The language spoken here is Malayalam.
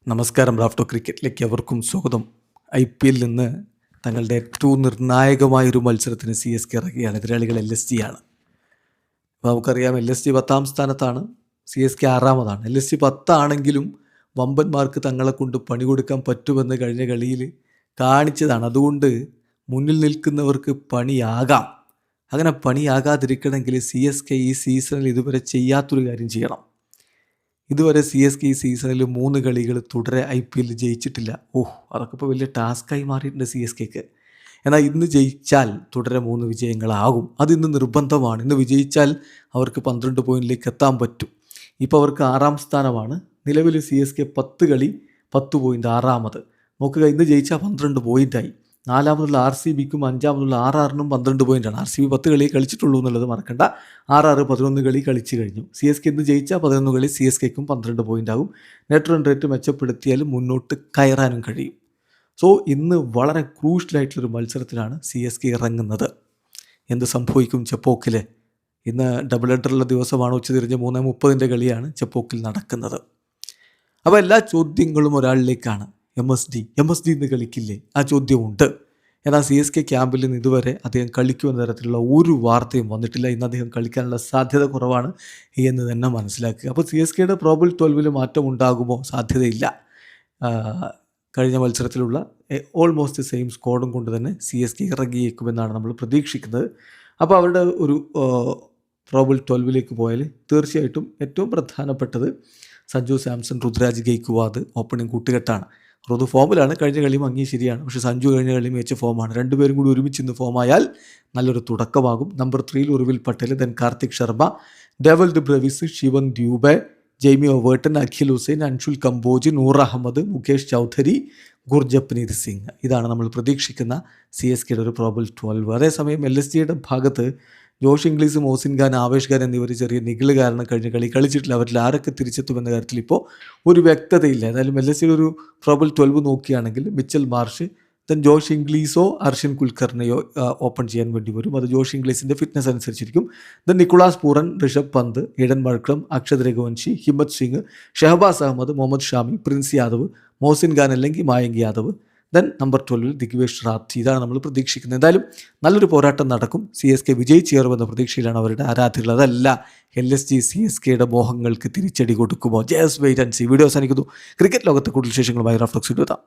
നമസ്കാരം. റാഫ്റ്റോ ക്രിക്കറ്റിലേക്ക് അവർക്കും സ്വാഗതം. IPL നിന്ന് തങ്ങളുടെ ഏറ്റവും നിർണായകമായൊരു മത്സരത്തിന് CSK ഇറങ്ങിയാണ്. എതിരാളികൾ LSG ആണ്. അപ്പോൾ നമുക്കറിയാം LSG 10ാം സ്ഥാനത്താണ്, CSK 6ാമതാണ്. LSG 10 ആണെങ്കിലും വമ്പന്മാർക്ക് തങ്ങളെ കൊണ്ട് പണി കൊടുക്കാൻ പറ്റുമെന്ന് കഴിഞ്ഞ കളിയിൽ കാണിച്ചതാണ്. അതുകൊണ്ട് മുന്നിൽ നിൽക്കുന്നവർക്ക് പണിയാകാം. അങ്ങനെ പണിയാകാതിരിക്കണമെങ്കിൽ CSK ഈ സീസണിൽ ഇതുവരെ ചെയ്യാത്തൊരു കാര്യം ചെയ്യണം. ഇതുവരെ CSK ഈ സീസണിൽ 3 കളികൾ തുടരെ IPL ജയിച്ചിട്ടില്ല. അതൊക്കെ ഇപ്പോൾ വലിയ ടാസ്ക്കായി മാറിയിട്ടുണ്ട് CSKക്ക്. എന്നാൽ ഇന്ന് ജയിച്ചാൽ തുടരെ 3 വിജയങ്ങളാകും. അതിന്ന് നിർബന്ധമാണ്. ഇന്ന് വിജയിച്ചാൽ അവർക്ക് 12 പോയിന്റിലേക്ക് എത്താൻ പറ്റും. ഇപ്പോൾ അവർക്ക് 6ാം സ്ഥാനമാണ്. നിലവിൽ CSK 10 കളി 10 പോയിൻ്റ് 6ാമത്. നോക്കുക, ഇന്ന് ജയിച്ചാൽ 12 പോയിൻ്റായി. 4ാമതുള്ള RCBക്കും 5ാമതുള്ള RRനും 12 പോയിൻ്റാണ്. RCB 10 കളി കളിച്ചിട്ടുള്ളൂ എന്നുള്ളത് മറക്കണ്ട. RR 11 കളി കളിച്ച് കഴിഞ്ഞു. CSK ഇന്ന് ജയിച്ചാൽ 11 കളി CSKക്കും 12 പോയിൻ്റാകും. നെറ്റ് റൺ റേറ്റ് മെച്ചപ്പെടുത്തിയാലും മുന്നോട്ട് കയറാനും കഴിയും. സോ ഇന്ന് വളരെ ക്രൂഷ്യലായിട്ടുള്ളൊരു മത്സരത്തിലാണ് CSK ഇറങ്ങുന്നത്. എന്ത് സംഭവിക്കും ചെപ്പോക്കിൽ? ഇന്ന് ഡബിൾ ഹെഡറുള്ള ദിവസമാണ്. ഉച്ചതിരിഞ്ഞ് 3:30 കളിയാണ് ചെപ്പോക്കിൽ നടക്കുന്നത്. അപ്പോൾ എല്ലാ ചോദ്യങ്ങളും ഒരാളിലേക്കാണ്. MSD ഇന്ന് കളിക്കില്ലേ? ആ ചോദ്യമുണ്ട്. എന്നാൽ CSK ക്യാമ്പിൽ നിന്ന് ഇതുവരെ അദ്ദേഹം കളിക്കുമെന്ന തരത്തിലുള്ള ഒരു വാർത്തയും വന്നിട്ടില്ല. ഇന്ന് അദ്ദേഹം കളിക്കാനുള്ള സാധ്യത കുറവാണ് എന്ന് തന്നെ മനസ്സിലാക്കുക. അപ്പോൾ CSKയുടെ പ്രോബബിൾ 12 മാറ്റം ഉണ്ടാകുമോ? സാധ്യതയില്ല. കഴിഞ്ഞ മത്സരത്തിലുള്ള ഓൾമോസ്റ്റ് സെയിം സ്ക്വാഡും കൊണ്ട് തന്നെ CSK ഇറങ്ങിയേക്കുമെന്നാണ് നമ്മൾ പ്രതീക്ഷിക്കുന്നത്. അപ്പോൾ അവരുടെ ഒരു പ്രോബബിൾ 12 പോയാൽ തീർച്ചയായിട്ടും ഏറ്റവും പ്രധാനപ്പെട്ടത് സഞ്ജു സാംസൺ, രുദ്രാജ് ഗെയ്ക്വാദ് ഓപ്പണിംഗ് കൂട്ടുകെട്ടാണ്. ഋതു ഫോമിലാണ്. കഴിഞ്ഞ കളിയും അങ്ങേ ശരിയാണ്. പക്ഷേ സഞ്ജു കഴിഞ്ഞ കളിയും മികച്ച ഫോമാണ്. രണ്ടുപേരും കൂടി ഒരുമിച്ച് ഇന്ന് ഫോമായാൽ നല്ലൊരു തുടക്കമാകും. Number 3 Urvil Patel, then Karthik Sharma, Dewald Brevis, Shivam Dube, Jamie Overton, Akeal Hosein, Anshul Kamboj, Noor Ahmad, Mukesh Choudhary, Gurjapneet Singh. ഇതാണ് നമ്മൾ പ്രതീക്ഷിക്കുന്ന CSKയുടെ ഒരു പ്രോബബിൾ 12. അതേസമയം LSGയുടെ ഭാഗത്ത് ജോഷ് ഇംഗ്ലീസ്, മോസിൻ ഖാൻ, ആവേശ് ഖാൻ എന്നിവർ ചെറിയ നിഗിള് കാരണം കഴിഞ്ഞ കളി കളിച്ചിട്ടില്ല. അവരിൽ ആരൊക്കെ തിരിച്ചെത്തുമെന്ന കാര്യത്തിൽ ഇപ്പോൾ ഒരു വ്യക്തതയില്ല. ഏതായാലും LSGയുടെ ഒരു പ്രോബബിൾ 12 നോക്കുകയാണെങ്കിൽ മിച്ചൽ മാർഷ്, ദെൻ ജോഷ് ഇംഗ്ലീസോ അർഷൻ കുൽക്കർണിയോ ഓപ്പൺ ചെയ്യാൻ വേണ്ടി വരും. അത് ജോഷ് ഇംഗ്ലീസിൻ്റെ ഫിറ്റ്നസ് അനുസരിച്ചിരിക്കും. Then Nicholas Pooran, Rishabh Pant, Aiden Markram, Akshat Raghuvanshi, Himmat Singh, Shahbaz Ahmed, Mohammed Shami, Prince Yadav, Mohsin Khan അല്ലെങ്കിൽ മായങ്ക് യാദവ്, ദെൻ നമ്പർ 12 ദിഗ്വേഷ് റാത്തി. ഇതാണ് നമ്മൾ പ്രതീക്ഷിക്കുന്നത്. എന്തായാലും നല്ലൊരു പോരാട്ടം നടക്കും. CSK വിജയിച്ചേറുമെന്ന പ്രതീക്ഷയിലാണ് അവരുടെ ആരാധകർ. അതല്ല LSG CSKയുടെ മോഹങ്ങൾക്ക് തിരിച്ചടി കൊടുക്കുമോ? Just wait and see. Video അവസാനിക്കുന്നു. ക്രിക്കറ്റ് ലോകത്തെ കൂടുതൽ വിശേഷങ്ങളുമായി റാഫ്റ്റോ എത്താം.